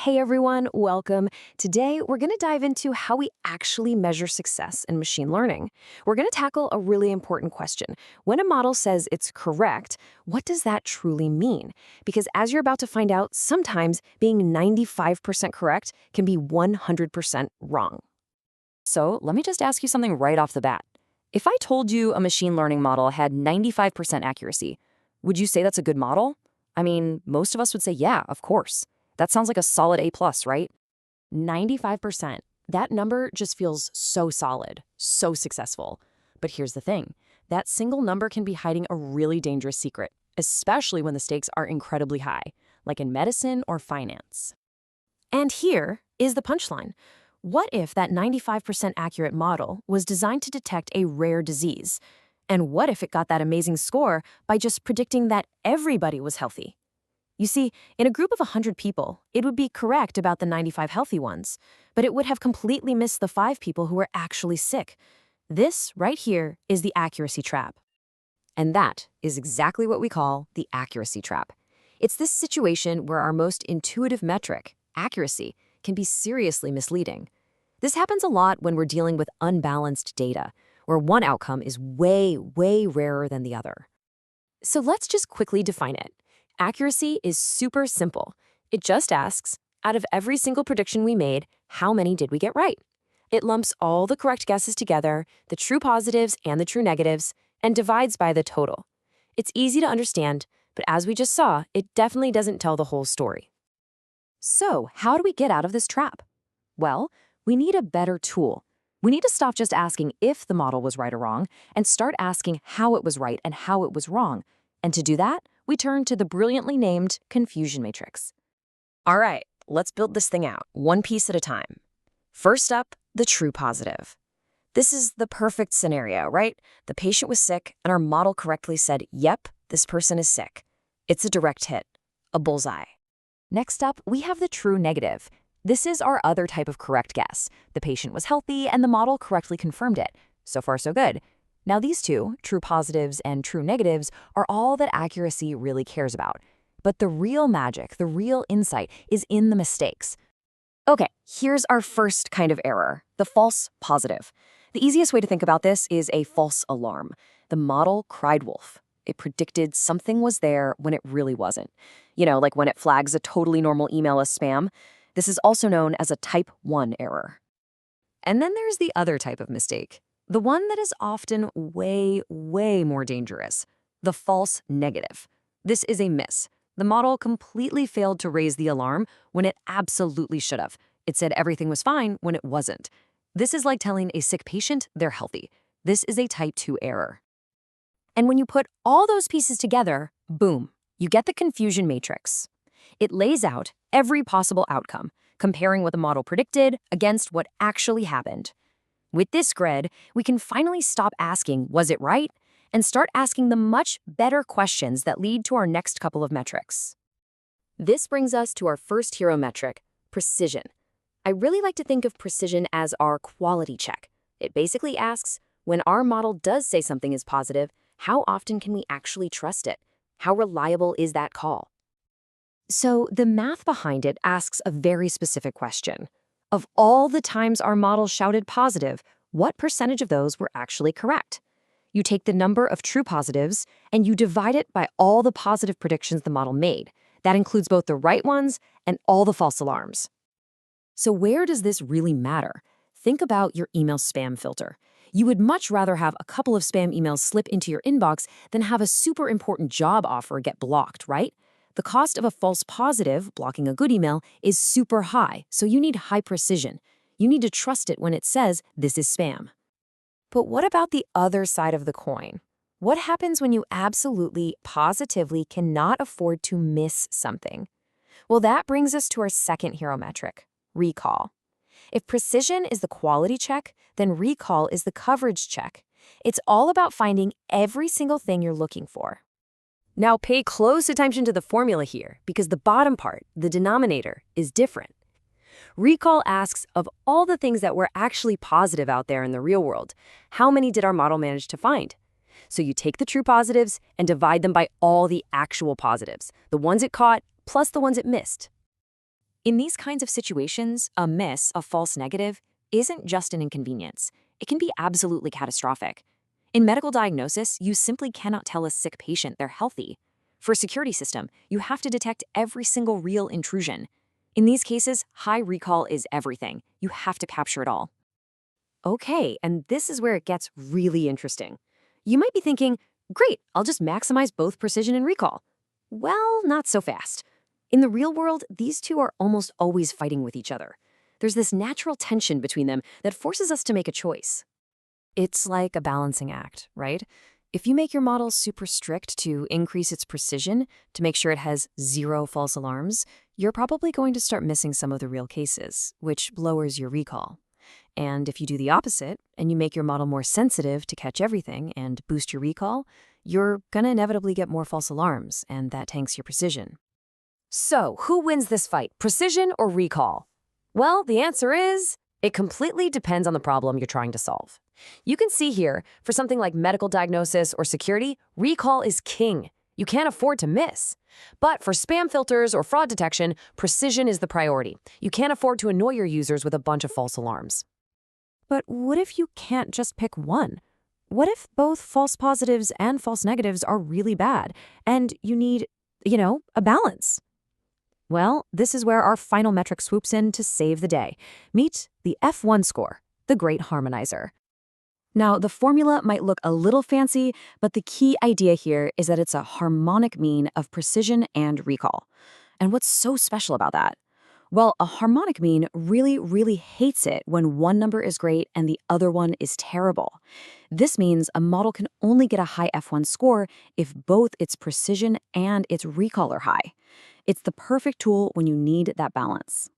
Hey everyone, welcome. Today, we're going to dive into how we actually measure success in machine learning. We're going to tackle a really important question. When a model says it's correct, what does that truly mean? Because as you're about to find out, sometimes being 95% correct can be 100% wrong. So let me just ask you something right off the bat. If I told you a machine learning model had 95% accuracy, would you say that's a good model? I mean, most of us would say, yeah, of course. That sounds like a solid A+, right? 95%. That number just feels so solid, so successful. But here's the thing. That single number can be hiding a really dangerous secret, especially when the stakes are incredibly high, like in medicine or finance. And here is the punchline. What if that 95% accurate model was designed to detect a rare disease? And what if it got that amazing score by just predicting that everybody was healthy? You see, in a group of 100 people, it would be correct about the 95 healthy ones, but it would have completely missed the 5 people who were actually sick. This right here is the accuracy trap. And that is exactly what we call the accuracy trap. It's this situation where our most intuitive metric, accuracy, can be seriously misleading. This happens a lot when we're dealing with unbalanced data, where one outcome is way, way rarer than the other. So let's just quickly define it. Accuracy is super simple. It just asks, out of every single prediction we made, how many did we get right? It lumps all the correct guesses together, the true positives and the true negatives, and divides by the total. It's easy to understand, but as we just saw, it definitely doesn't tell the whole story. So how do we get out of this trap? Well, we need a better tool. We need to stop just asking if the model was right or wrong and start asking how it was right and how it was wrong. And to do that, we turn to the brilliantly named confusion matrix. All right, let's build this thing out, one piece at a time. First up, the true positive. This is the perfect scenario, right? The patient was sick, and our model correctly said, yep, this person is sick. It's a direct hit, a bullseye. Next up, we have the true negative. This is our other type of correct guess. The patient was healthy, and the model correctly confirmed it. So far, so good. Now these two, true positives and true negatives, are all that accuracy really cares about. But the real magic, the real insight, is in the mistakes. Okay, here's our first kind of error, the false positive. The easiest way to think about this is a false alarm. The model cried wolf. It predicted something was there when it really wasn't. You know, like when it flags a totally normal email as spam. This is also known as a type 1 error. And then there's the other type of mistake. The one that is often way, way more dangerous, the false negative. This is a miss. The model completely failed to raise the alarm when it absolutely should have. It said everything was fine when it wasn't. This is like telling a sick patient they're healthy. This is a type 2 error. And when you put all those pieces together, boom, you get the confusion matrix. It lays out every possible outcome, comparing what the model predicted against what actually happened. With this grid, we can finally stop asking, was it right? And start asking the much better questions that lead to our next couple of metrics. This brings us to our first hero metric, precision. I really like to think of precision as our quality check. It basically asks, when our model does say something is positive, how often can we actually trust it? How reliable is that call? So the math behind it asks a very specific question. Of all the times our model shouted positive, what percentage of those were actually correct? You take the number of true positives and you divide it by all the positive predictions the model made. That includes both the right ones and all the false alarms. So where does this really matter? Think about your email spam filter. You would much rather have a couple of spam emails slip into your inbox than have a super important job offer get blocked, right? The cost of a false positive, blocking a good email, is super high, so you need high precision. You need to trust it when it says this is spam. But what about the other side of the coin? What happens when you absolutely, positively cannot afford to miss something? Well, that brings us to our second hero metric, recall. If precision is the quality check, then recall is the coverage check. It's all about finding every single thing you're looking for. Now pay close attention to the formula here, because the bottom part, the denominator, is different. Recall asks, of all the things that were actually positive out there in the real world, how many did our model manage to find? So you take the true positives and divide them by all the actual positives, the ones it caught plus the ones it missed. In these kinds of situations, a miss, a false negative, isn't just an inconvenience. It can be absolutely catastrophic. In medical diagnosis, you simply cannot tell a sick patient they're healthy. For a security system, you have to detect every single real intrusion. In these cases, high recall is everything. You have to capture it all. Okay, and this is where it gets really interesting. You might be thinking, great, I'll just maximize both precision and recall. Well, not so fast. In the real world, these two are almost always fighting with each other. There's this natural tension between them that forces us to make a choice. It's like a balancing act, right? If you make your model super strict to increase its precision, to make sure it has zero false alarms, you're probably going to start missing some of the real cases, which lowers your recall. And if you do the opposite, and you make your model more sensitive to catch everything and boost your recall, you're gonna inevitably get more false alarms, and that tanks your precision. So, who wins this fight, precision or recall? Well, the answer is, it completely depends on the problem you're trying to solve. You can see here, for something like medical diagnosis or security, recall is king. You can't afford to miss. But for spam filters or fraud detection, precision is the priority. You can't afford to annoy your users with a bunch of false alarms. But what if you can't just pick one? What if both false positives and false negatives are really bad, and you need, a balance? Well, this is where our final metric swoops in to save the day. Meet the F1 score, the great harmonizer. Now, the formula might look a little fancy, but the key idea here is that it's a harmonic mean of precision and recall. And what's so special about that? Well, a harmonic mean really, really hates it when one number is great and the other one is terrible. This means a model can only get a high F1 score if both its precision and its recall are high. It's the perfect tool when you need that balance.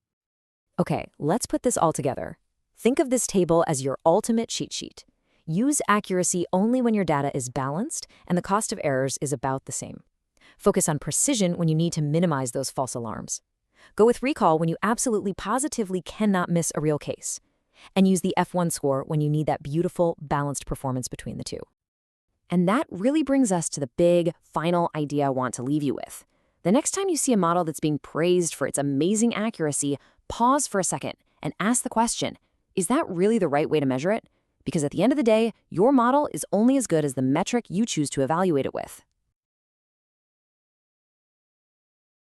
Okay, let's put this all together. Think of this table as your ultimate cheat sheet. Use accuracy only when your data is balanced and the cost of errors is about the same. Focus on precision when you need to minimize those false alarms. Go with recall when you absolutely positively cannot miss a real case. And use the F1 score when you need that beautiful, balanced performance between the two. And that really brings us to the big, final idea I want to leave you with. The next time you see a model that's being praised for its amazing accuracy, pause for a second and ask the question, is that really the right way to measure it? Because at the end of the day, your model is only as good as the metric you choose to evaluate it with.